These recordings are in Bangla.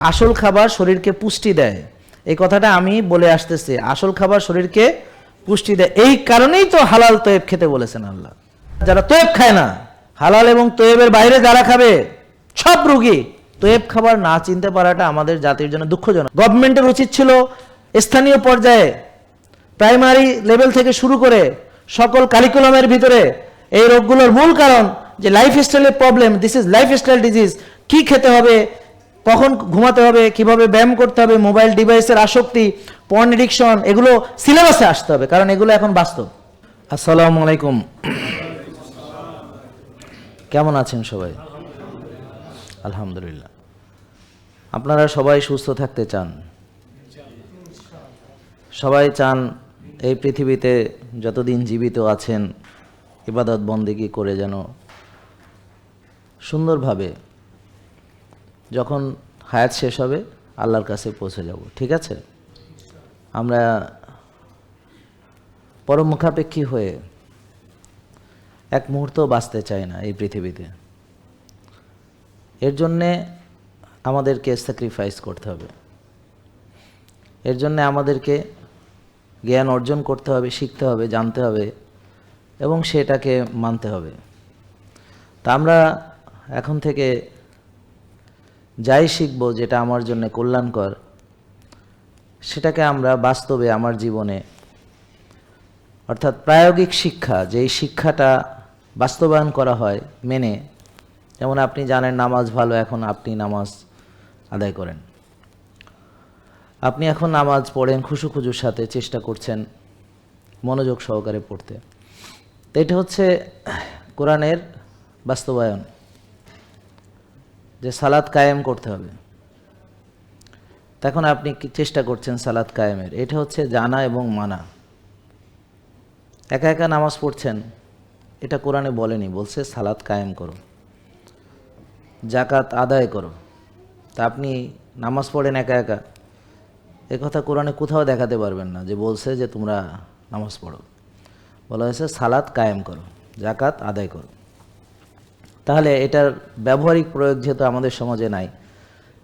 আসল খাবার শরীরকে পুষ্টি দেয়, এই কথাটা আমি বলে আসতেছি। আসল খাবার শরীরকে পুষ্টি দেয়, এই কারণেই তো হালাল তয়েব খেতে বলেছেন আল্লাহ। যারা তয়েব খায় না, হালাল এবং তয়েবের বাইরে যারা খাবে সব রোগী। তয়েব খাবার না চিনতে পারাটা আমাদের জাতির জন্য দুঃখজনক। গভর্নমেন্টের উচিত ছিল স্থানীয় পর্যায়ে প্রাইমারি লেভেল থেকে শুরু করে সকল কারিকুলামের ভিতরে এই রোগগুলোর মূল কারণ যে লাইফস্টাইলের problem, this is lifestyle disease, কি খেতে হবে, কখন ঘুমাতে হবে, কিভাবে ব্যায়াম করতে হবে, মোবাইল ডিভাইসের আসক্তি, পর্ন এডিকশন, এগুলো সিলেবাসে আসতে হবে, কারণ এগুলো এখন বাস্তব। আসসালামু আলাইকুম, কেমন আছেন সবাই? আলহামদুলিল্লাহ। আপনারা সবাই সুস্থ থাকতে চান, সবাই চান এই পৃথিবীতে যতদিন জীবিত আছেন ইবাদত বন্দেগী করে যেন সুন্দরভাবে যখন হায়াত শেষ হবে আল্লাহর কাছে পৌঁছে যাব, ঠিক আছে? আমরা পরমুখাপেক্ষী হয়ে এক মুহূর্ত বাঁচতে চাই না এই পৃথিবীতে। এর জন্যে আমাদেরকে স্যাক্রিফাইস করতে হবে, এর জন্যে আমাদেরকে জ্ঞান অর্জন করতে হবে, শিখতে হবে, জানতে হবে এবং সেটাকে মানতে হবে। তা আমরা এখন থেকে যাই শিখব যেটা আমার জন্য কল্যাণকর, সেটাকে আমরা বাস্তবে আমার জীবনে, অর্থাৎ প্রায়োগিক শিক্ষা, যেই শিক্ষাটা বাস্তবায়ন করা হয় মেনে, যেমন আপনি জানেন নামাজ ভালো, এখন আপনি নামাজ আদায় করেন, আপনি এখন নামাজ পড়েন খুশুখুজুর সাথে, চেষ্টা করছেন মনোযোগ সহকারে পড়তে। তো এটা হচ্ছে কোরআনের বাস্তবায়ন, যে সালাত কায়েম করতে হবে। তখন আপনি চেষ্টা করছেন সালাত কায়েমের, এটা হচ্ছে জানা এবং মানা। একা একা নামাজ পড়ছেন, এটা কোরআনে বলেনি, বলছে সালাত কায়েম করো, জাকাত আদায় করো। তা আপনি নামাজ পড়েন একা একা, এ কথা কোরআনে কোথাও দেখাতে পারবেন না যে বলছে যে তোমরা নামাজ পড়ো। বলা হয়েছে সালাত কায়েম করো, জাকাত আদায় করো। তাহলে এটার ব্যবহারিক প্রয়োগ যেহেতু আমাদের সমাজে নাই,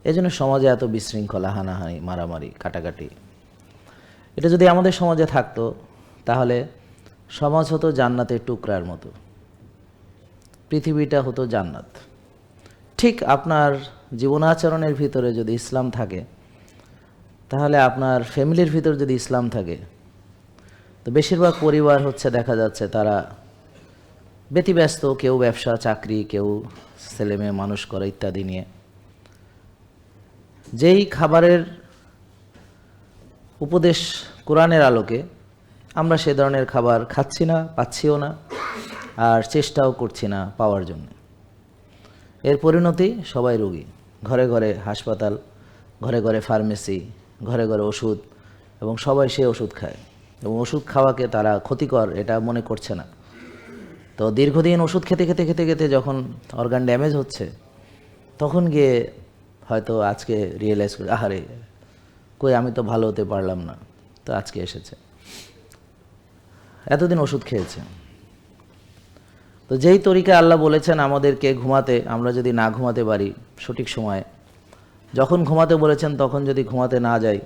এজন্য সমাজে এত বিশৃঙ্খলা, হানাহানি, মারামারি, কাটাকাটি। এটা যদি আমাদের সমাজে থাকতো তাহলে সমাজ হতো জান্নাতের টুকরার মতো, পৃথিবীটা হতো জান্নাত। ঠিক আপনার জীবনাচরণের ভিতরে যদি ইসলাম থাকে, তাহলে আপনার ফ্যামিলির ভিতর যদি ইসলাম থাকে, তো বেশিরভাগ পরিবার হচ্ছে দেখা যাচ্ছে তারা ব্যতিব্যস্ত, কেউ ব্যবসা চাকরি, কেউ ছেলেমেয়ে মানুষ করে ইত্যাদি নিয়ে। যেই খাবারের উপদেশ কোরআনের আলোকে, আমরা সে ধরনের খাবার খাচ্ছি না, পাচ্ছিও না, আর চেষ্টাও করছি না পাওয়ার জন্য। এর পরিণতি সবাই রোগী, ঘরে ঘরে হাসপাতাল, ঘরে ঘরে ফার্মেসি, ঘরে ঘরে ওষুধ, এবং সবাই সে ওষুধ খায় এবং ওষুধ খাওয়াকে তারা ক্ষতিকর এটা মনে করছে না। তো দীর্ঘদিন ওষুধ খেতে খেতে খেতে খেতে যখন অর্গান ড্যামেজ হচ্ছে, তখন গিয়ে হয়তো আজকে রিয়েলাইজ করে, আহারে কই আমি তো ভালো হতে পারলাম না, তো আজকে এসেছে, এতদিন ওষুধ খেয়েছে। তো যেই তরিকা আল্লাহ বলেছেন আমাদেরকে ঘুমাতে, আমরা যদি না ঘুমাতে পারি সঠিক সময়ে, যখন ঘুমাতে বলেছেন তখন যদি ঘুমাতে না যাই,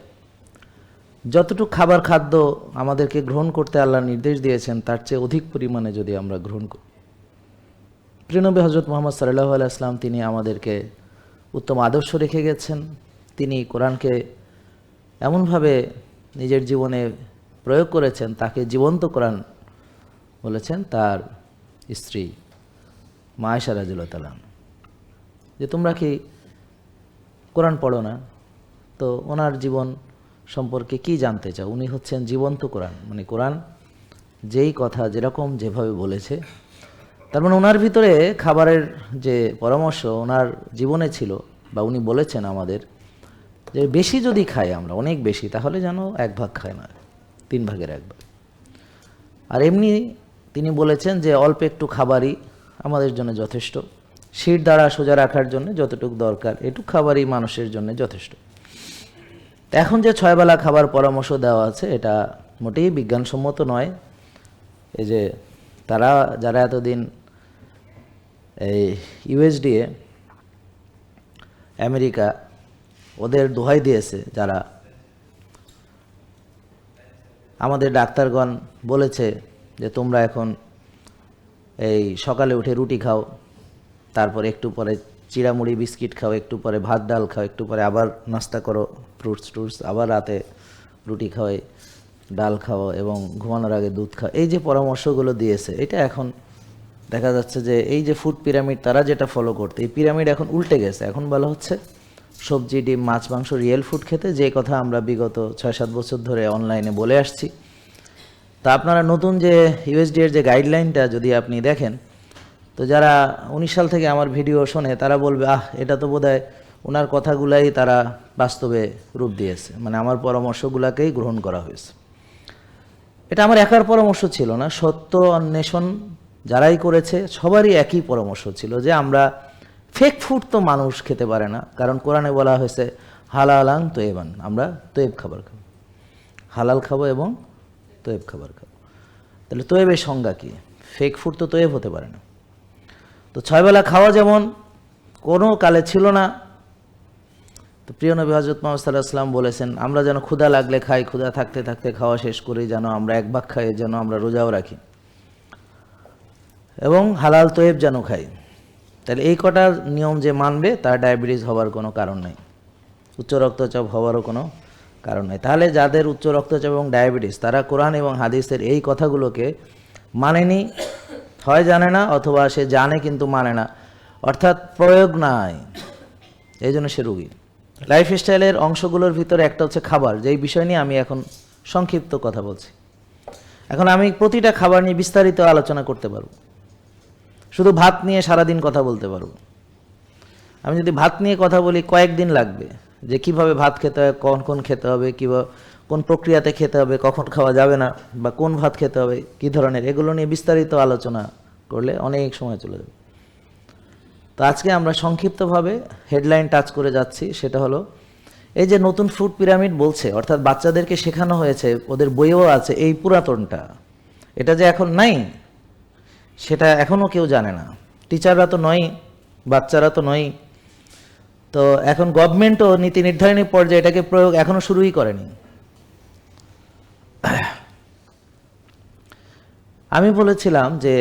যতটুকু খাবার খাদ্য আমাদেরকে গ্রহণ করতে আল্লাহ নির্দেশ দিয়েছেন তার চেয়ে অধিক পরিমাণে যদি আমরা গ্রহণ করি, প্রিয়নবী হজরত মুহাম্মদ সাল্লাল্লাহু আলাইহি ওয়াসাল্লাম তিনি আমাদেরকে উত্তম আদর্শ রেখে গেছেন। তিনি কোরআনকে এমনভাবে নিজের জীবনে প্রয়োগ করেছেন, তাকে জীবন্ত কোরআন বলেছেন তার স্ত্রী মা আয়েশা রাদিয়াল্লাহু তাআলা, যে তোমরা কি কোরআন পড়ো না? তো ওনার জীবন সম্পর্কে কি জানতে চাও? উনি হচ্ছেন জীবন্ত কোরআন, মানে কোরআন যেই কথা যেরকম যেভাবে বলেছে, তার মানে ওনার ভিতরে খাবারের যে পরামর্শ ওনার জীবনে ছিল, বা উনি বলেছেন আমাদের যে বেশি যদি খাই আমরা, অনেক বেশি, তাহলে যেন 1 ভাগ খায় না, 3 ভাগের 1 ভাগ। আর এমনি তিনি বলেছেন যে অল্প একটু খাবারই আমাদের জন্য যথেষ্ট, শির দ্বারা সোজা রাখার জন্য যতটুকু দরকার এটুকু খাবারই মানুষের জন্য যথেষ্ট। এখন যে 6 বেলা খাবার পরামর্শ দেওয়া আছে এটা মোটেই বিজ্ঞানসম্মত নয়। এই যে তারা যারা এতদিন এই ইউএসডিএ আমেরিকা ওদের দোহাই দিয়েছে যারা, আমাদের ডাক্তারগণ বলেছে যে তোমরা এখন এই সকালে উঠে রুটি খাও, তারপর একটু পরে চিড়ামুড়ি বিস্কিট খাও, একটু পরে ভাত ডাল খাও, একটু পরে আবার নাস্তা করো ফ্রুটস, আবার রাতে রুটি খাও, ডাল খাও এবং ঘুমানোর আগে দুধ খাও। এই যে পরামর্শগুলো দিয়েছে, এটা এখন দেখা যাচ্ছে যে এই যে ফুড পিরামিড তারা যেটা ফলো করতে, এই পিরামিড এখন উল্টে গেছে। এখন বলা হচ্ছে সবজি, ডিম, মাছ, মাংস, রিয়েল ফুড খেতে, যে কথা আমরা বিগত 6-7 বছর ধরে অনলাইনে বলে আসছি। তা আপনারা নতুন যে ইউএসডি এর যে গাইডলাইনটা যদি আপনি দেখেন, তো যারা 19 সাল থেকে আমার ভিডিও শোনে তারা বলবে এটা তো বোধহয় ওনার কথাগুলাই তারা বাস্তবে রূপ দিয়েছে, মানে আমার পরামর্শগুলোকেই গ্রহণ করা হয়েছে। এটা আমার একার পরামর্শ ছিল না, সত্য অন্বেষণ যারাই করেছে সবারই একই পরামর্শ ছিল যে আমরা ফেক ফুড তো মানুষ খেতে পারে না, কারণ কোরআনে বলা হয়েছে হালালান তৈবান, আমরা তৈব খাবার খাবো, হালাল খাবো এবং তৈব খাবার খাবো। তাহলে তৈবের সংজ্ঞা কি? ফেক ফুড তো তৈব হতে পারে না। তো 6 বেলা খাওয়া যেমন কোনো কালে ছিল না, তো প্রিয় নবী হযরত মুহাম্মদ সাল্লাল্লাহু আলাইহি ওয়াসাল্লাম বলেছেন আমরা যেন ক্ষুধা লাগলে খাই, ক্ষুধা থাকতে থাকতে খাওয়া শেষ করি, যেন আমরা এক ভাগ খাই, যেন আমরা রোজাও রাখি এবং হালাল তৈব যেন খাই। তাহলে এই কটার নিয়ম যে মানবে তার ডায়াবেটিস হওয়ার কোনো কারণ নেই, উচ্চ রক্তচাপ হওয়ারও কোনো কারণ নেই। তাহলে যাদের উচ্চ রক্তচাপ এবং ডায়াবেটিস তারা কোরআন এবং হাদিসের এই কথাগুলোকে মানেনি, হয় জানে না অথবা সে জানে কিন্তু মানে না, অর্থাৎ প্রয়োগ নাই, এই জন্য সে রোগী। লাইফস্টাইলের অংশগুলোর ভিতরে একটা হচ্ছে খাবার, যেই বিষয় নিয়ে আমি এখন সংক্ষিপ্ত কথা বলছি। এখন আমি প্রতিটা খাবার নিয়ে বিস্তারিত আলোচনা করতে পারবো, শুধু ভাত নিয়ে সারাদিন কথা বলতে পারবো। আমি যদি ভাত নিয়ে কথা বলি কয়েকদিন লাগবে, যে কিভাবে ভাত খেতে হয়, কখন খেতে হবে, কিভাবে কোন প্রক্রিয়াতে খেতে হবে, কখন খাওয়া যাবে না, বা কোন ভাত খেতে হবে, কী ধরনের, এগুলো নিয়ে বিস্তারিত আলোচনা করলে অনেক সময় চলে যাবে। তো আজকে আমরা সংক্ষিপ্তভাবে হেডলাইন টাচ করে যাচ্ছি, সেটা হলো এই যে নতুন ফুড পিরামিড বলছে, অর্থাৎ বাচ্চাদেরকে শেখানো হয়েছে, ওদের বইও আছে এই পুরাতনটা, এটা যে এখন নাই সেটা এখনও কেউ জানে না। টিচাররা তো নয়, বাচ্চারা তো নয়। তো এখন গভর্নমেন্টও নীতি নির্ধারণী পর্যায়ে এটাকে প্রয়োগ এখনো শুরুই করেনি। আমি বলেছিলাম যে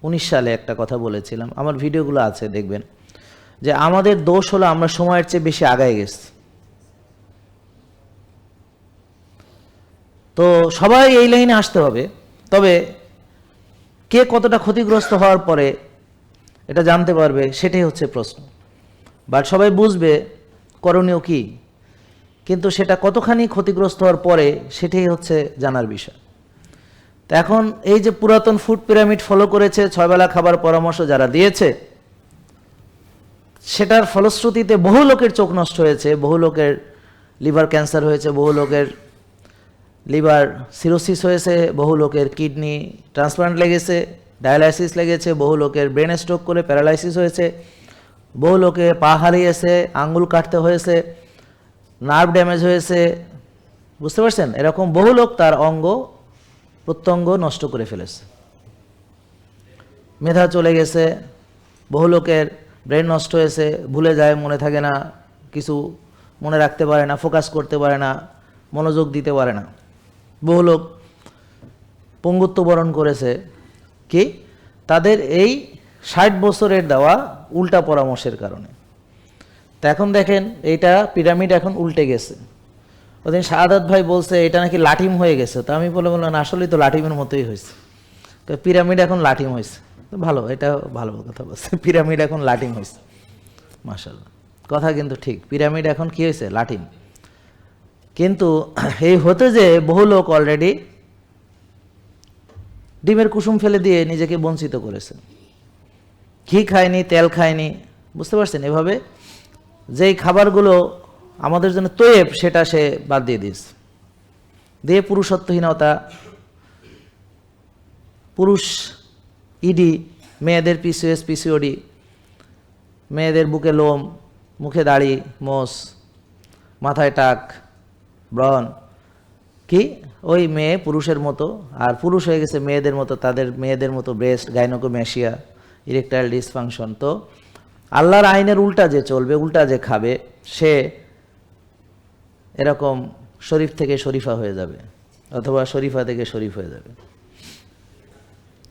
19 সালে একটা কথা বলেছিলাম, আমার ভিডিওগুলো আছে দেখবেন, যে আমাদের দোষ হলো আমরা সময়ের চেয়ে বেশি আগায় গেছি। তো সবাই এই লাইনে আসতে হবে, তবে কে কতটা ক্ষতিগ্রস্ত হওয়ার পরে এটা জানতে পারবে সেটাই হচ্ছে প্রশ্ন। বাট সবাই বুঝবে করণীয় কি, কিন্তু সেটা কতখানি ক্ষতিগ্রস্ত হওয়ার পরে সেটাই হচ্ছে জানার বিষয়। তো এখন এই যে পুরাতন ফুড পিরামিড ফলো করেছে, 6 বেলা খাবার পরামর্শ যারা দিয়েছে, সেটার ফলশ্রুতিতে বহু লোকের চোখ নষ্ট হয়েছে, বহু লোকের লিভার ক্যান্সার হয়েছে, বহু লোকের লিভার সিরোসিস হয়েছে, বহু লোকের কিডনি ট্রান্সপ্লান্ট লেগেছে, ডায়ালাইসিস লেগেছে, বহু লোকের ব্রেন স্ট্রোক করে প্যারালাইসিস হয়েছে, বহু লোকে পা হারিয়েছে, আঙ্গুল কাটতে হয়েছে, নার্ভ ড্যামেজ হয়েছে, বুঝতে পারছেন? এরকম বহু লোক তার অঙ্গ প্রত্যঙ্গ নষ্ট করে ফেলেছে, মেধা চলে গেছে, বহু লোকের ব্রেন নষ্ট হয়েছে, ভুলে যায়, মনে থাকে না, কিছু মনে রাখতে পারে না, ফোকাস করতে পারে না, মনোযোগ দিতে পারে না। বহু লোক পঙ্গুত্ব বরণ করেছে, কি তাদের এই 60 বছরের দেওয়া উল্টা পরামর্শের কারণে। তা এখন দেখেন এইটা পিরামিড এখন উল্টে গেছে। ওদিন শাহাদাত ভাই বলছে এটা নাকি লাঠিম হয়ে গেছে, তো আমি বললাম আসলেই তো লাঠিমের মতোই হয়েছে, পিরামিড এখন লাঠিম হয়েছে। তো ভালো, এটা ভালো কথা বলছে, পিরামিড এখন লাঠিম হয়েছে, মাশাআল্লাহ, কথা কিন্তু ঠিক, পিরামিড এখন কি হয়েছে? লাঠিম। কিন্তু এই হতে যে বহু লোক অলরেডি ডিমের কুসুম ফেলে দিয়ে নিজেকে বঞ্চিত করেছে, ঘি খায়নি, তেল খায়নি, বুঝতে পারছেন? এভাবে যেই খাবারগুলো আমাদের জন্য তৈব সেটা সে বাদ দিয়ে দিয়েছে, দিয়ে পুরুষত্বহীনতা, পুরুষ ইডি, মেয়েদের পিসিএস পিসিওডি, মেয়েদের বুকে লোম, মুখে দাড়ি, মোষ, মাথায় টাক, ব্রণ, কি ওই মেয়ে পুরুষের মতো, আর পুরুষ হয়ে গেছে মেয়েদের মতো, তাদের মেয়েদের মতো ব্রেস্ট, গাইনোকোমেশিয়া, ইরেকটাইল ডিসফাংশন। তো আল্লাহর আইনের উল্টা যে চলবে, উল্টা যে খাবে, সে এরকম শরীফ থেকে শরীফা হয়ে যাবে, অথবা শরীফা থেকে শরীফ হয়ে যাবে।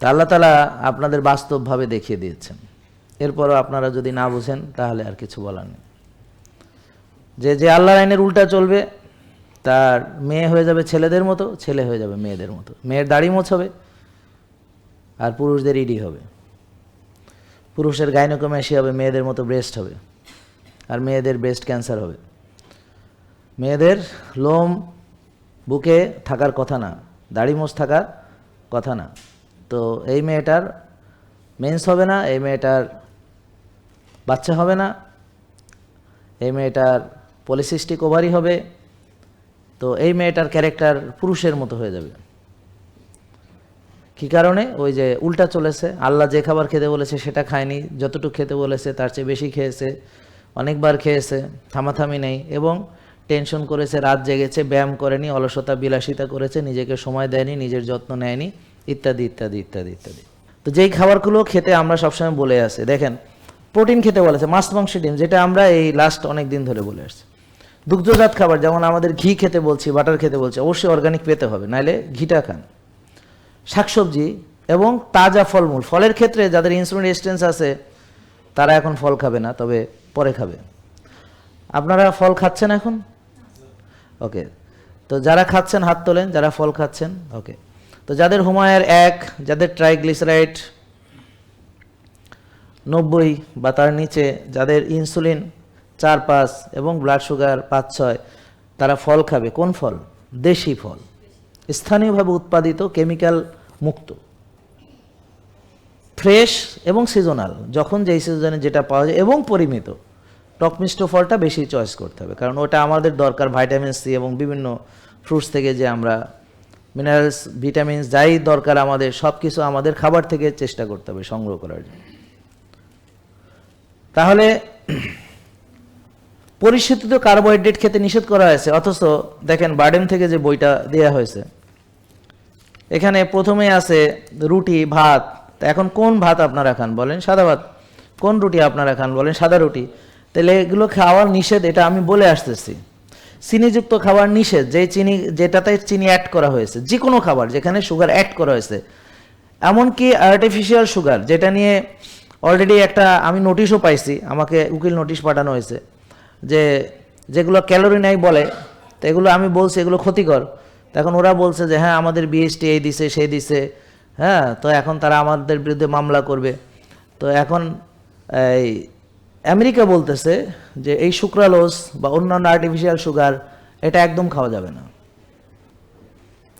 তা আল্লাহ তাআলা আপনাদের বাস্তবভাবে দেখিয়ে দিয়েছেন। এরপরও আপনারা যদি না বুঝেন তাহলে আর কিছু বলার নেই। যে আল্লাহর আইনের উল্টা চলবে তার মেয়ে হয়ে যাবে ছেলেদের মতো, ছেলে হয়ে যাবে মেয়েদের মতো। মেয়ের দাড়ি মোছ হবে আর পুরুষদের ইডি হবে। পুরুষের গাইনোকোম্যাসি হবে, মেয়েদের মতো ব্রেস্ট হবে, আর মেয়েদের ব্রেস্ট ক্যান্সার হবে। মেয়েদের লোম বুকে থাকার কথা না, দাড়ি মোছ থাকার কথা না। তো এই মেয়েটার মেন্স হবে না, এই মেয়েটার বাচ্চা হবে না, এই মেয়েটার পলিসিস্টিক ওভারি হবে। তো এই মেয়েটার ক্যারেক্টার পুরুষের মতো হয়ে যাবে। কি কারণে? ওই যে উল্টা চলেছে। আল্লাহ যে খাবার খেতে বলেছে সেটা খায়নি, যতটুকু খেতে বলেছে তার চেয়ে বেশি খেয়েছে, অনেকবার খেয়েছে, থামাথামি নেই, এবং টেনশন করেছে, রাত জেগেছে, ব্যায়াম করেনি, অলসতা বিলাসিতা করেছে, নিজেকে সময় দেয়নি, নিজের যত্ন নেয়নি, ইত্যাদি ইত্যাদি ইত্যাদি ইত্যাদি। তো যেই খাবারগুলো খেতে আমরা সবসময় বলে আসি, দেখেন প্রোটিন খেতে বলেছে, মাছ মাংস ডিম, যেটা আমরা এই লাস্ট অনেক দিন ধরে বলে আসছি। দুগ্ধজাত খাবার যেমন আমাদের ঘি খেতে বলছি, বাটার খেতে বলছি, অবশ্যই অর্গানিক পেতে হবে, নাহলে ঘিটা খান। শাকসবজি এবং তাজা ফলমূল, ফলের ক্ষেত্রে যাদের ইনসুলিন রেজিস্ট্যান্স আছে তারা এখন ফল খাবে না, তবে পরে খাবে। আপনারা ফল খাচ্ছেন এখন? ওকে, তো যারা খাচ্ছেন হাত তোলেন, যারা ফল খাচ্ছেন। ওকে, তো যাদের হুমায়ের 1, যাদের ট্রাইগ্লিসারাইড 90 বা তার নিচে, যাদের ইনসুলিন 4-5 এবং ব্লাড সুগার 5-6, তারা ফল খাবে। কোন ফল? দেশি ফল, স্থানীয়ভাবে উৎপাদিত, কেমিক্যাল মুক্ত, ফ্রেশ এবং সিজনাল, যখন যেই সিজনে যেটা পাওয়া যায়, এবং পরিমিত। টকমিষ্ট ফলটা বেশি চয়েস করতে হবে, কারণ ওটা আমাদের দরকার ভাইটামিন সি এবং বিভিন্ন ফ্রুটস থেকে যে আমরা মিনারেলস, ভিটামিনস যাই দরকার আমাদের, সব কিছু আমাদের খাবার থেকে চেষ্টা করতে হবে সংগ্রহ করার জন্য। তাহলে পরিশোধিত কার্বোহাইড্রেট খেতে নিষেধ করা হয়েছে, অথচ দেখেন বার্ডেন থেকে যে বইটা দেওয়া হয়েছে, এখানে প্রথমেই আছে রুটি, ভাত। এখন কোন ভাত আপনারা খান বলেন? সাদা ভাত। কোন রুটি আপনারা খান বলেন? সাদা রুটি। তাহলে এগুলো খাওয়ার নিষেধ, এটা আমি বলে আসতেছি। চিনিযুক্ত খাবার নিষেধ, যেটাতে চিনি অ্যাড করা হয়েছে, যে কোনো খাবার যেখানে সুগার অ্যাড করা হয়েছে, এমনকি আর্টিফিশিয়াল সুগার, যেটা নিয়ে অলরেডি একটা আমি নোটিশও পাইছি, আমাকে উকিল নোটিশ পাঠানো হয়েছে, যে যেগুলো ক্যালোরি নাই বলে, তো এগুলো আমি বলছি এগুলো ক্ষতিকর। এখন ওরা বলছে যে হ্যাঁ আমাদের বিএসটি এই দিছে সেই দিছে, হ্যাঁ, তো এখন তারা আমাদের বিরুদ্ধে মামলা করবে। তো এখন এই আমেরিকা বলতেছে যে এই সুক্রালোজ বা অন্যান্য আর্টিফিশিয়াল সুগার এটা একদম খাওয়া যাবে না।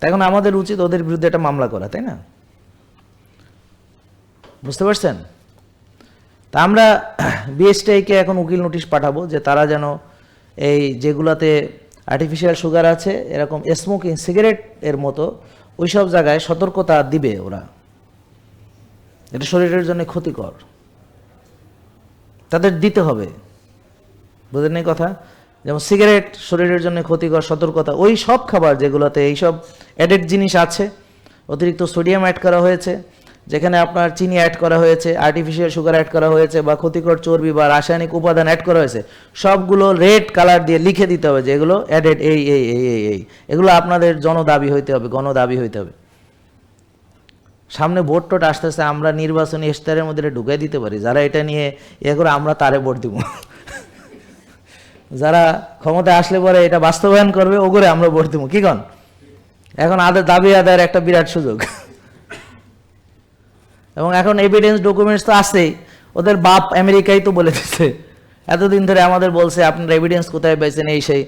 এখন আমাদের উচিত ওদের বিরুদ্ধে একটা মামলা করা, তাই না? বুঝতে পারছেন? তা আমরা বিএসটিআইকে এখন উকিল নোটিশ পাঠাবো যে তারা যেন এই যেগুলাতে আর্টিফিশিয়াল সুগার আছে, এরকম স্মোকিং, সিগারেট এর মতো ওইসব জায়গায় সতর্কতা দিবে ওরা। এটা শরীরের জন্য ক্ষতিকর, তাদের দিতে হবে। বুঝলেন এই কথা? যেমন সিগারেট শরীরের জন্য ক্ষতিকর, সতর্কতা। ওই সব খাবার যেগুলোতে এইসব অ্যাডেড জিনিস আছে, অতিরিক্ত সোডিয়াম অ্যাড করা হয়েছে, যেখানে আপনার চিনি অ্যাড করা হয়েছে, আর্টিফিশিয়াল সুগার অ্যাড করা হয়েছে, বা ক্ষতিকর চর্বি বা রাসায়নিক উপাদান অ্যাড করা হয়েছে, সবগুলো রেড কালার দিয়ে লিখে দিতে হবে যে এগুলো অ্যাডেড এই এই এই এই এই। এগুলো আপনাদের জনদাবি হইতে হবে, গণদাবি হইতে হবে। সামনে ভোট টোট আসতেছে, আমরা নির্বাচনী ইশতেহারের মধ্যে ঢুকাই দিতে পারি, যারা এটা নিয়ে ইয়ে করে আমরা তারে ভোট দিব। যারা ক্ষমতায় আসলে পরে এটা বাস্তবায়ন করবে ওগুলো আমরা ভোট দিব। কি কন? এখন দাবি আদায়ের একটা বিরাট সুযোগ। এবং এখন এভিডেন্স ডকুমেন্টস তো আছেই, ওদের বাপ আমেরিকাই তো বলে দিচ্ছে, এতদিন ধরে আমাদের বলছে আপনারা এভিডেন্স কোথায় পাইছেন এই সেই।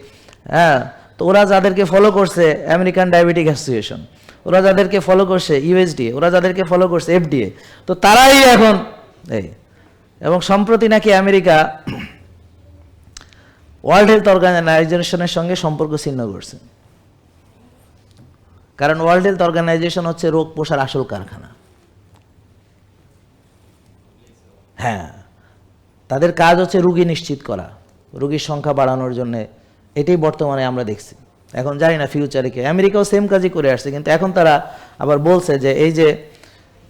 হ্যাঁ, তো ওরা যাদেরকে ফলো করছে, আমেরিকান ডায়াবেটিক অ্যাসোসিয়েশন, ওরা যাদেরকে ফলো করছে ইউএসডি, ওরা যাদেরকে ফলো করছে এফডিএ, তো তারাই এখন এই। এবং সম্প্রতি নাকি আমেরিকা ওয়ার্ল্ড হেলথ অর্গানাইজেশনের সঙ্গে সম্পর্ক ছিন্ন করছে, কারণ ওয়ার্ল্ড হেলথ অর্গানাইজেশন হচ্ছে রোগ পোষার আসল কারখানা। হ্যাঁ, তাদের কাজ হচ্ছে রুগী নিশ্চিত করা, রুগীর সংখ্যা বাড়ানোর জন্য। এটাই বর্তমানে আমরা দেখছি। এখন জানি না ফিউচারে কি, আমেরিকাও সেম কাজই করে আসছে, কিন্তু এখন তারা আবার বলছে যে এই যে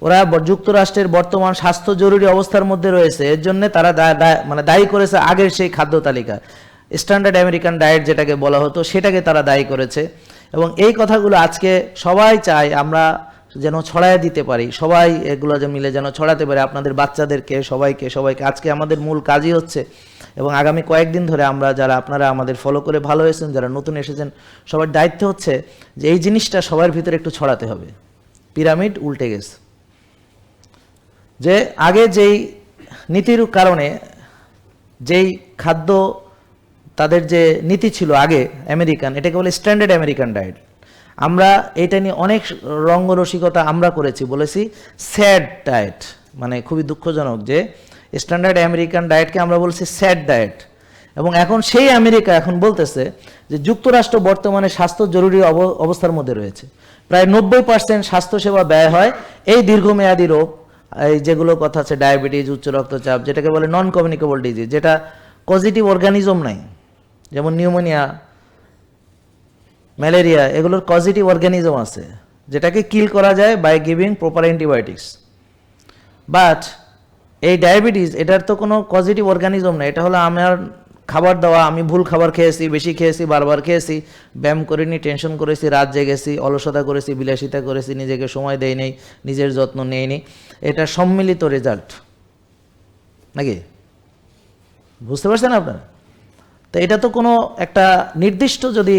ওরা যুক্তরাষ্ট্রের বর্তমান স্বাস্থ্য জরুরি অবস্থার মধ্যে রয়েছে, এর জন্য তারা মানে দায়ী করেছে আগের সেই খাদ্য তালিকা। স্ট্যান্ডার্ড আমেরিকান ডায়েট যেটাকে বলা হতো সেটাকে তারা দায়ী করেছে। এবং এই কথাগুলো আজকে সবাই চায় আমরা যেন ছড়ায় দিতে পারি, সবাই এগুলো যে মিলে যেন ছড়াতে পারি আপনাদের বাচ্চাদেরকে, সবাইকে। আজকে আমাদের মূল কাজই হচ্ছে, এবং আগামী কয়েকদিন ধরে আমরা যারা আপনারা আমাদের ফলো করে ভালো হয়েছেন, যারা নতুন এসেছেন, সবার দায়িত্ব হচ্ছে যে এই জিনিসটা সবার ভিতরে একটু ছড়াতে হবে। পিরামিড উল্টে গেছে, যে আগে যেই নীতির কারণে যেই খাদ্য তাদের যে নীতি ছিল আগে আমেরিকান, এটাকে বলে স্ট্যান্ডার্ড আমেরিকান ডায়েট। আমরা এটা নিয়ে অনেক রঙ্গরসিকতা আমরা করেছি, বলেছি স্যাড ডায়েট, মানে খুবই দুঃখজনক যে স্ট্যান্ডার্ড আমেরিকান ডায়েটকে আমরা বলছি স্যাড ডায়েট। এবং এখন সেই আমেরিকা এখন বলতেছে যে যুক্তরাষ্ট্র বর্তমানে স্বাস্থ্য জরুরি অবস্থার মধ্যে রয়েছে। প্রায় 90% স্বাস্থ্যসেবা ব্যয় হয় এই দীর্ঘমেয়াদী রোগ, এই যেগুলো কথা আছে ডায়াবেটিস, উচ্চ রক্তচাপ, যেটাকে বলে নন কমিউনিকেবল ডিজিজ, যেটা পজিটিভ অর্গানিজম নাই, যেমন নিউমোনিয়া, ম্যালেরিয়া, এগুলোর পজিটিভ অর্গানিজম আছে যেটাকে কিল করা যায় by giving proper antibiotics. But এই ডায়াবেটিস, এটার তো কোনো পজিটিভ অর্গানিজম নেই, এটা হলো আমার খাবার দাওয়া, আমি ভুল খাবার খেয়েছি, বেশি খেয়েছি, বারবার খেয়েছি, ব্যায়াম করিনি, টেনশন করেছি, রাত জেগেছি, অলসতা করেছি, বিলাসিতা করেছি, নিজেকে সময় দেই নেই, নিজের যত্ন নেইনি, এটা সম্মিলিত রেজাল্ট নাকি? বুঝতে পারছেন আপনারা? তো এটা তো কোনো একটা নির্দিষ্ট যদি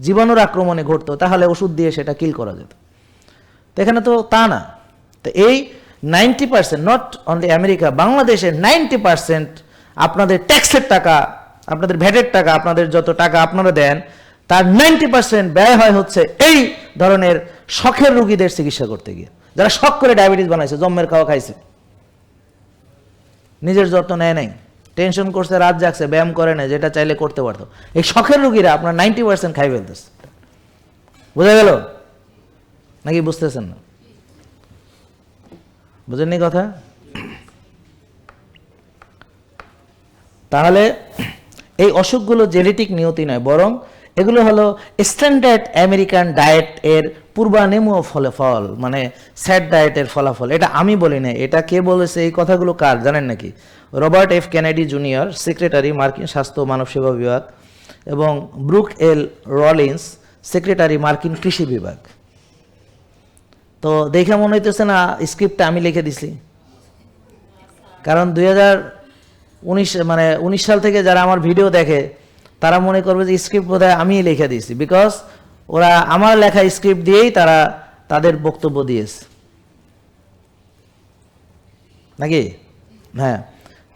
জীবাণুর আক্রমণে ঘটতো তাহলে ওষুধ দিয়ে সেটা কিল করা যেত, তো এখানে তো তা না। তো এই 90%, নট অনলি আমেরিকা, বাংলাদেশের 90% আপনাদের ট্যাক্সের টাকা, আপনাদের ভ্যাটের টাকা, আপনাদের যত টাকা আপনারা দেন তার 90% ব্যয় হয় হচ্ছে এই ধরনের শখের রোগীদের চিকিৎসা করতে গিয়ে, যারা শখ করে ডায়াবেটিস বানাইছে, জম্মের খাওয়া খাইছে, নিজের যত্ন নেয় নাই, টেনশন করছে, রাত জাগছে, ব্যায়াম করে না, যেটা চাইলে করতে পারতো। এই শখের রোগীরা আপনার 90% খাই ফেলতেছে। বোঝা গেল নাকি বুঝতেছেন না? বুঝেননি কথা? তাহলে এই অসুখগুলো জেনেটিক নিয়তি নয়, বরং এগুলো হলো স্ট্যান্ডার্ড আমেরিকান ডায়েট এর পূর্বানুমেয় ফলাফল, মানে স্যাড ডায়েটের ফলাফল। এটা আমি বলি না, এটা কে বলেছে? এই কথাগুলো কার জানেন নাকি? Robert F Kennedy junior, secretary, মার্কিন স্বাস্থ্য ও মানব সেবা বিভাগ, এবং ব্রুক এল রলিন্স, সেক্রেটারি, মার্কিন কৃষি বিভাগ। তো দেখে মনে হইতেছে না স্ক্রিপ্টটা আমি লিখে দিছি? কারণ 2019 সাল থেকে যারা আমার ভিডিও দেখে তারা মনে করবে যে স্ক্রিপ্ট বোধহয় আমিই লিখে দিয়েছি, বিকজ ওরা আমার লেখা স্ক্রিপ্ট দিয়েই তারা তাদের বক্তব্য দিয়েছে নাকি? হ্যাঁ,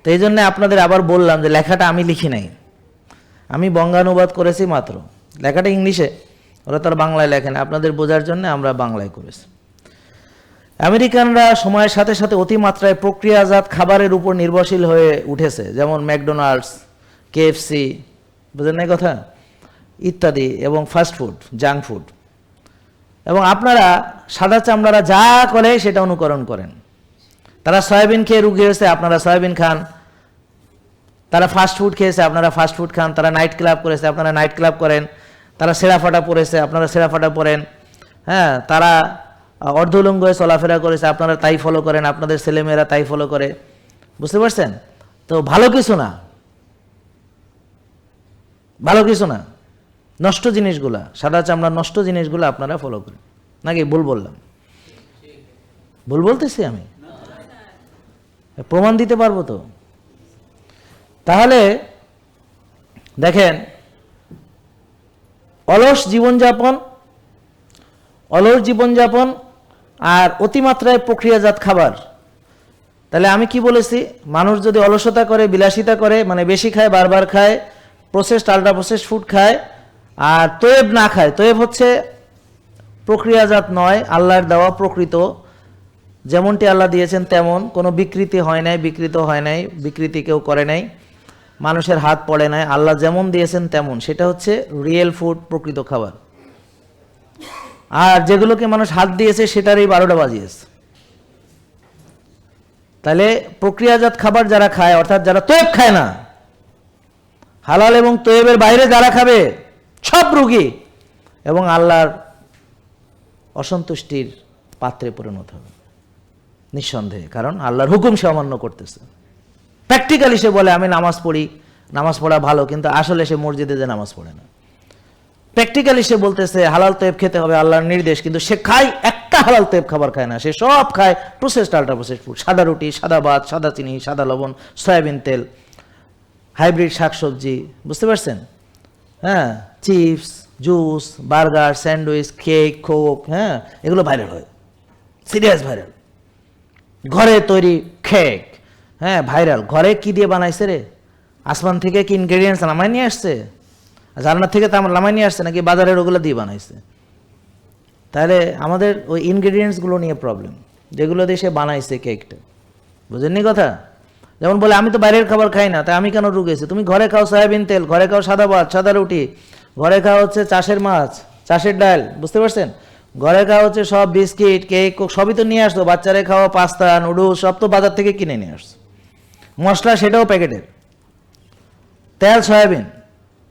তো এই জন্য আপনাদের আবার বললাম যে লেখাটা আমি লিখি নাই, আমি বঙ্গানুবাদ করেছি মাত্র, লেখাটা ইংলিশে, ওরা তার বাংলায় লেখে না, আপনাদের বোঝার জন্য আমরা বাংলায় করেছি। আমেরিকানরা সময়ের সাথে সাথে অতিমাত্রায় প্রক্রিয়াজাত খাবারের উপর নির্ভরশীল হয়ে উঠেছে, যেমন ম্যাকডোনাল্ডস, কেএফসি, বুঝলেন না কথা, ইত্যাদি, এবং ফাস্টফুড, জাঙ্ক ফুড। এবং আপনারা সাদা চামড়ারা যা করে সেটা অনুকরণ করেন। তারা সয়াবিন খেয়ে রুগী হয়েছে, আপনারা সয়াবিন খান। তারা ফাস্টফুড খেয়েছে, আপনারা ফাস্টফুড খান। তারা নাইট ক্লাব করেছে, আপনারা নাইট ক্লাব করেন। তারা সেরাফাটা পরেছে, আপনারা সেরাফাটা পরেন। হ্যাঁ, তারা অর্ধলঙ্গ হয়ে চলাফেরা করেছে, আপনারা তাই ফলো করেন, আপনাদের ছেলেমেয়েরা তাই ফলো করে। বুঝতে পারছেন? তো ভালো কিছু না, ভালো কিছু না, নষ্ট জিনিসগুলা, সাদা চামড়া নষ্ট জিনিসগুলো আপনারা ফলো করেন নাকি? ভুল বললাম? ভুল বলতেছি আমি? প্রমাণ দিতে পারবো তো। তাহলে দেখেন, অলস জীবনযাপন আর অতিমাত্রায় প্রক্রিয়াজাত খাবার। তাহলে আমি কি বলেছি? মানুষ যদি অলসতা করে, বিলাসিতা করে, মানে বেশি খায়, বারবার খায়, প্রসেসড, আল্ট্রা প্রসেসড ফুড খায়, আর তয়েব না খায়। তয়েব হচ্ছে প্রক্রিয়াজাত নয়, আল্লাহর দেওয়া প্রকৃত, যেমনটি আল্লাহ দিয়েছেন তেমন, কোনো বিকৃতি হয় নাই, বিকৃত হয় নাই, বিকৃতি কেউ করে নাই, মানুষের হাত পড়ে নাই, আল্লাহ যেমন দিয়েছেন তেমন, সেটা হচ্ছে রিয়েল ফুড, প্রকৃত খাবার। আর যেগুলোকে মানুষ হাত দিয়েছে সেটারই 12টা বাজিয়েছে। তাহলে প্রক্রিয়াজাত খাবার যারা খায়, অর্থাৎ যারা তয়েব খায় না, হালাল এবং তয়েবের বাইরে যারা খাবে, সব রোগী এবং আল্লাহর অসন্তুষ্টির পাত্রে পরিণত হবে নিঃসন্দেহে, কারণ আল্লাহর হুকুম সে অমান্য করতেছে। প্র্যাকটিক্যালি সে বলে আমি নামাজ পড়ি, নামাজ পড়া ভালো, কিন্তু আসলে সে মসজিদে যে নামাজ পড়ে না। প্র্যাকটিক্যালি সে বলতেছে হালাল তৈব খেতে হবে, আল্লাহর নির্দেশ, কিন্তু সে খায় একটা হালাল তৈব খাবার খায় না, সে সব খায় প্রসেসড আল্ট্রা প্রসেসড ফুড, সাদা রুটি, সাদা ভাত, সাদা চিনি, সাদা লবণ, সয়াবিন তেল, হাইব্রিড শাকসবজি, বুঝতে পারছেন? হ্যাঁ, chips, juice, burger, sandwich, cake, Coke, হ্যাঁ, এগুলো ভাইরাল হয়, সিরিয়াস ভাইরাল। ঘরে তৈরি কেক, হ্যাঁ ভাইরাল। ঘরে কি দিয়ে বানাইছে রে? আসমান থেকে কি ইনগ্রেডিয়েন্টস নামাই নিয়ে আসছে? জান্নাত থেকে তো আমার নামাই নিয়ে আসছে নাকি বাজারের ওগুলো দিয়ে বানাইছে? তাহলে আমাদের ওই ইনগ্রেডিয়েন্টসগুলো নিয়ে প্রবলেম, যেগুলো দিয়ে সে বানাইছে কেকটা, বুঝেননি কথা? যেমন বলে আমি তো বাইরের খাবার খাই না, তাই আমি কেন রুগেছি? তুমি ঘরে খাও সয়াবিন তেল, ঘরে খাও সাদা ভাত, সাদা রুটি, ঘরে খাওয়া হচ্ছে চাষের মাছ, চাষের ডাল, বুঝতে পারছেন? ঘরে খাওয়া হচ্ছে সব বিস্কিট, কেক, সবই তো নিয়ে আসতো। বাচ্চারে খাওয়া পাস্তা, নুডলস সব তো বাজার থেকে কিনে নিয়ে আসতো। মশলা সেটাও প্যাকেটের, তেল সয়াবিন,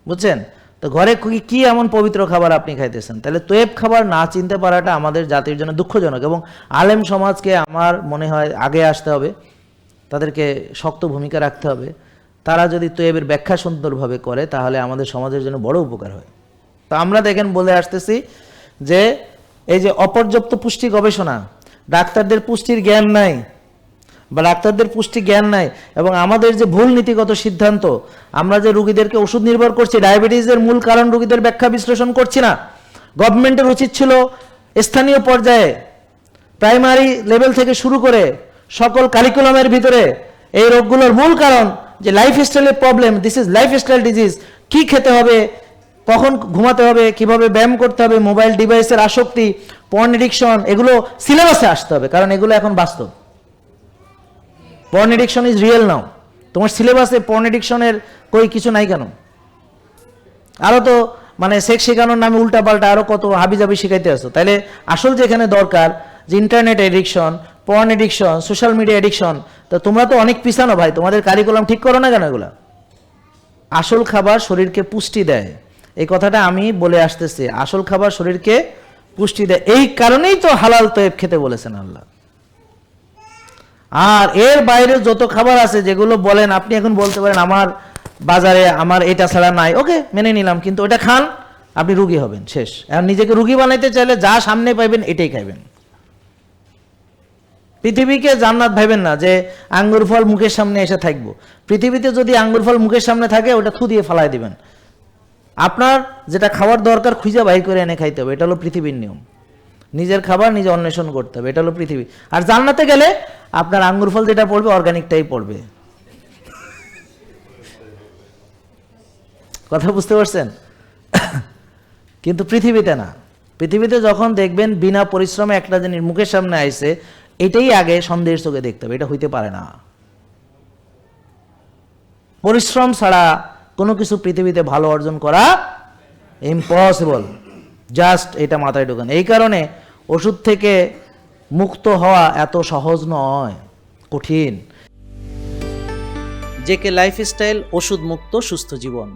বুঝছেন? তো ঘরে কি এমন পবিত্র খাবার আপনি খাইতেছেন? তাহলে তৈব খাবার না চিনতে পারাটা আমাদের জাতির জন্য দুঃখজনক, এবং আলেম সমাজকে আমার মনে হয় আগে আসতে হবে, তাদেরকে শক্ত ভূমিকা রাখতে হবে। তারা যদি তৈবের ব্যাখ্যা সুন্দরভাবে করে তাহলে আমাদের সমাজের জন্য বড় উপকার হয়। তো আমরা দেখেন বলে আসতেছি যে এই যে অপর্যাপ্ত পুষ্টি গবেষণা, ডাক্তারদের পুষ্টির জ্ঞান নাই বা ডাক্তারদের পুষ্টি জ্ঞান নাই, এবং আমাদের যে ভুল নীতিগত সিদ্ধান্ত, আমরা যে রুগীদেরকে ওষুধ নির্ভর করছি, ডায়াবেটিসের মূল কারণ রুগীদের ব্যাখ্যা বিশ্লেষণ করছি না। গভর্নমেন্টের উচিত ছিল স্থানীয় পর্যায়ে প্রাইমারি লেভেল থেকে শুরু করে সকল কারিকুলামের ভিতরে এই রোগগুলোর মূল কারণ যে লাইফস্টাইলের problem, this is lifestyle disease, কি খেতে হবে, কখন ঘুমাতে হবে, কিভাবে ব্যায়াম করতে হবে, মোবাইল ডিভাইসের আসক্তি, পর্ন এডিকশন, এগুলো সিলেবাসে আসতে হবে, কারণ এগুলো এখন বাস্তব। পর্ন এডিকশন ইজ রিয়েল নাও। তোমার সিলেবাসে পর্ন এডিকশনের কই কিছু নাই কেন? আরও তো মানে সেক্স শেখানোর নামে উল্টাপাল্টা আরও কত হাবিজাবি শিখাইতে আসো। তাইলে আসল যেখানে দরকার যে internet addiction, porn addiction, social media addiction, তো তোমরা তো অনেক পিছানো ভাই, তোমাদের কারিকুলাম ঠিক করো না কেন এগুলা? আসল খাবার শরীরকে পুষ্টি দেয়, এই কথাটা আমি বলে আসতেছি। আসল খাবার শরীরকে পুষ্টি দেয়, এই কারণেই তো হালাল তৈব খেতে বলেছেন আল্লাহ। আর এর বাইরে যত খাবার আছে যেগুলো বলেন, আপনি এখন বলতে পারেন আমার বাজারে আমার এটা ছাড়া নাই, ওকে মেনে নিলাম, কিন্তু ওটা খান আপনি রুগী হবেন, শেষ। এখন নিজেকে রুগী বানাইতে চাইলে যা সামনে পাইবেন এটাই খাইবেন। পৃথিবীকে জান্নাত ভাইবেন না যে আঙ্গুর ফল মুখের সামনে এসে থাকবো। পৃথিবীতে যদি আঙ্গুর ফল মুখের সামনে থাকে ওটা থু দিয়ে ফালাই দিবেন। আপনার যেটা খাওয়ার দরকার খুঁজে বাইর করে এনে খাইতে হবে, এটা হলো পৃথিবীর নিয়ম। নিজের খাবার নিজে অন্বেষণ করতে হবে, এটা হলো পৃথিবী। আর জান্নাতে গেলে আপনার আঙ্গুর ফল যেটা পড়বে অর্গানিকটাই পড়বে। কথা বুঝতে পারছেন? কিন্তু পৃথিবীতে না। পৃথিবীতে যখন দেখবেন বিনা পরিশ্রমে একটা জিনিস মুখের সামনে আইছে, এটাই আগে সন্দেহের চোখে দেখতে হবে, এটা হইতে পারে না। পরিশ্রম ছাড়া কোনো কিছু পৃথিবীতে ভালো অর্জন করা ইম্পসিবল, জাস্ট এটা মাথায় ঢোকান। এই কারণে ওষুধ থেকে মুক্ত হওয়া এত সহজ নয়, কঠিন। জেকে লাইফস্টাইল, ওষুধ মুক্ত সুস্থ জীবন।